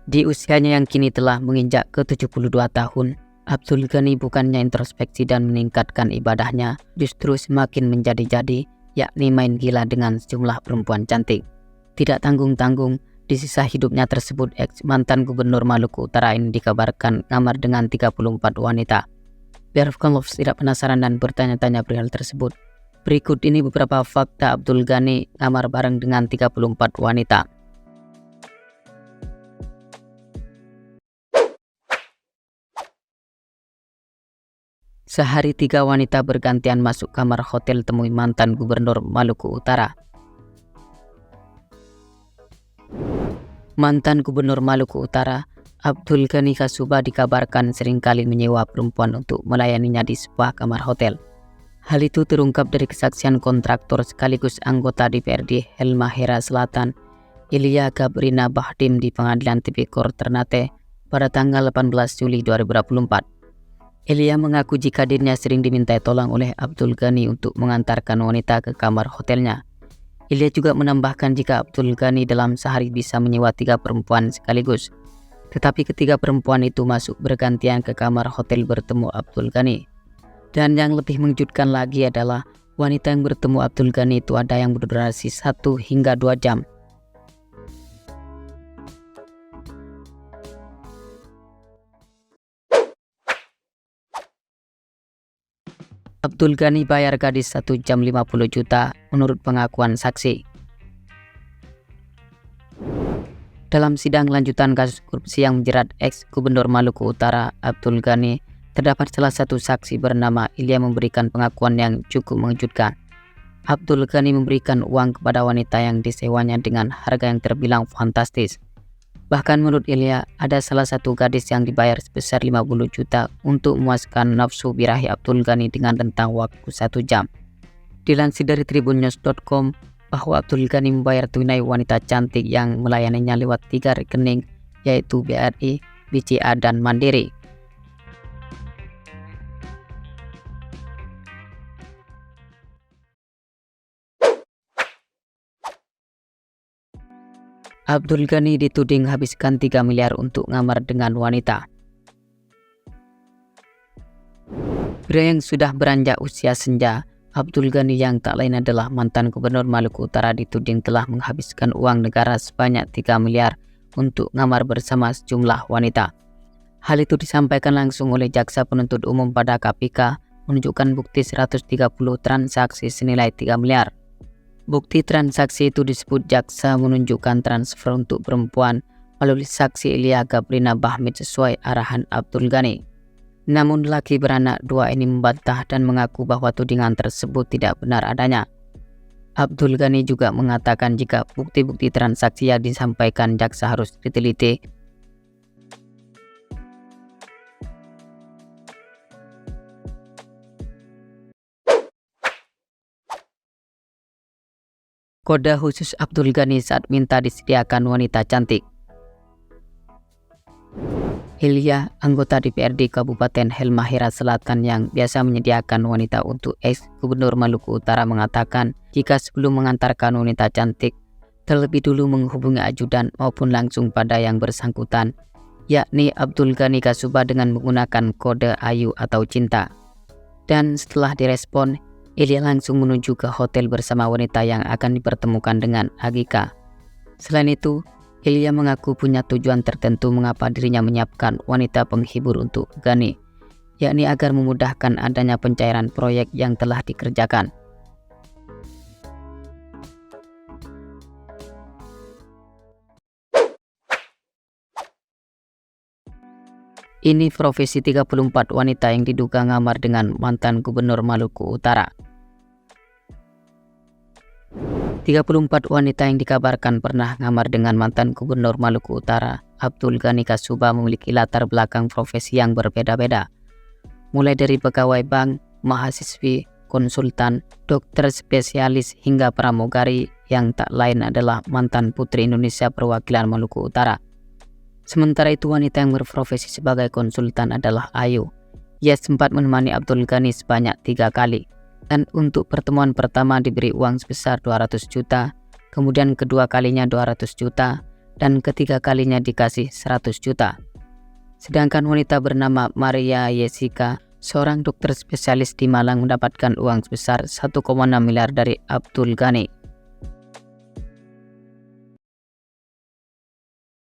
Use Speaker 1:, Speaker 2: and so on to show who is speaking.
Speaker 1: Di usianya yang kini telah menginjak ke-72 tahun, Abdul Ghani bukannya introspeksi dan meningkatkan ibadahnya, justru semakin menjadi-jadi, yakni main gila dengan sejumlah perempuan cantik. Tidak tanggung-tanggung, di sisa hidupnya tersebut ex-mantan gubernur Maluku Utara ini dikabarkan ngamar dengan 34 wanita. Biar Lovers tidak penasaran dan bertanya-tanya perihal tersebut, berikut ini beberapa fakta Abdul Ghani ngamar bareng dengan 34 wanita. Sehari 3 wanita bergantian masuk kamar hotel temui mantan gubernur Maluku Utara. Mantan gubernur Maluku Utara, Abdul Ghani Kasubah dikabarkan seringkali menyewa perempuan untuk melayaninya di sebuah kamar hotel. Hal itu terungkap dari kesaksian kontraktor sekaligus anggota DPRD Halmahera Selatan, Ilya Gabrina Bahdim di Pengadilan Tipikor Ternate pada tanggal 18 Juli 2024. Ilya mengaku jika dirinya sering dimintai tolong oleh Abdul Ghani untuk mengantarkan wanita ke kamar hotelnya. Ilya juga menambahkan jika Abdul Ghani dalam sehari bisa menyewa 3 perempuan sekaligus. Tetapi ketiga perempuan itu masuk bergantian ke kamar hotel bertemu Abdul Ghani. Dan yang lebih mengejutkan lagi adalah wanita yang bertemu Abdul Ghani itu ada yang berdurasi 1 hingga 2 jam. Abdul Ghani bayar gadis 1 jam 50 juta menurut pengakuan saksi. Dalam sidang lanjutan kasus korupsi yang menjerat ex-gubernur Maluku Utara Abdul Ghani, terdapat salah satu saksi bernama Ilya memberikan pengakuan yang cukup mengejutkan. Abdul Ghani memberikan uang kepada wanita yang disewanya dengan harga yang terbilang fantastis. Bahkan menurut Ilya, ada salah satu gadis yang dibayar sebesar 50 juta untuk memuaskan nafsu birahi Abdul Ghani dengan rentang waktu 1 jam. Dilansir dari tribunnews.com bahwa Abdul Ghani membayar tunai wanita cantik yang melayaninya lewat 3 rekening, yaitu BRI, BCA, dan Mandiri. Abdul Ghani dituding habiskan 3 miliar untuk ngamar dengan wanita. Pria yang sudah beranjak usia senja, Abdul Ghani yang tak lain adalah mantan gubernur Maluku Utara dituding telah menghabiskan uang negara sebanyak 3 miliar untuk ngamar bersama sejumlah wanita. Hal itu disampaikan langsung oleh jaksa penuntut umum pada KPK menunjukkan bukti 130 transaksi senilai 3 miliar. Bukti transaksi itu disebut jaksa menunjukkan transfer untuk perempuan melalui saksi Ilya Gabrina Bahdim sesuai arahan Abdul Ghani. Namun lelaki beranak 2 ini membantah dan mengaku bahwa tudingan tersebut tidak benar adanya. Abdul Ghani juga mengatakan jika bukti-bukti transaksi yang disampaikan jaksa harus diteliti. Kode khusus Abdul Ghani saat minta disediakan wanita cantik. Ilya, anggota DPRD Kabupaten Halmahera Selatan yang biasa menyediakan wanita untuk ex-gubernur Maluku Utara mengatakan jika sebelum mengantarkan wanita cantik, terlebih dulu menghubungi ajudan maupun langsung pada yang bersangkutan, yakni Abdul Ghani Kasubah dengan menggunakan kode Ayu atau Cinta. Dan setelah direspon, Ilya langsung menuju ke hotel bersama wanita yang akan dipertemukan dengan Agika. Selain itu, Ilya mengaku punya tujuan tertentu mengapa dirinya menyiapkan wanita penghibur untuk Ghani, yakni agar memudahkan adanya pencairan proyek yang telah dikerjakan. Ini profesi 34 wanita yang diduga ngamar dengan mantan gubernur Maluku Utara. 34 wanita yang dikabarkan pernah ngamar dengan mantan gubernur Maluku Utara, Abdul Ghani Kasubah memiliki latar belakang profesi yang berbeda-beda. Mulai dari pegawai bank, mahasiswi, konsultan, dokter spesialis hingga pramugari yang tak lain adalah mantan putri Indonesia perwakilan Maluku Utara. Sementara itu wanita yang berprofesi sebagai konsultan adalah Ayu. Ia sempat menemani Abdul Ghani sebanyak 3 kali. Dan untuk pertemuan pertama diberi uang sebesar 200 juta, kemudian kedua kalinya 200 juta, dan ketiga kalinya dikasih 100 juta. Sedangkan wanita bernama Maria Jessica, seorang dokter spesialis di Malang, mendapatkan uang sebesar 1,6 miliar dari Abdul Ghani.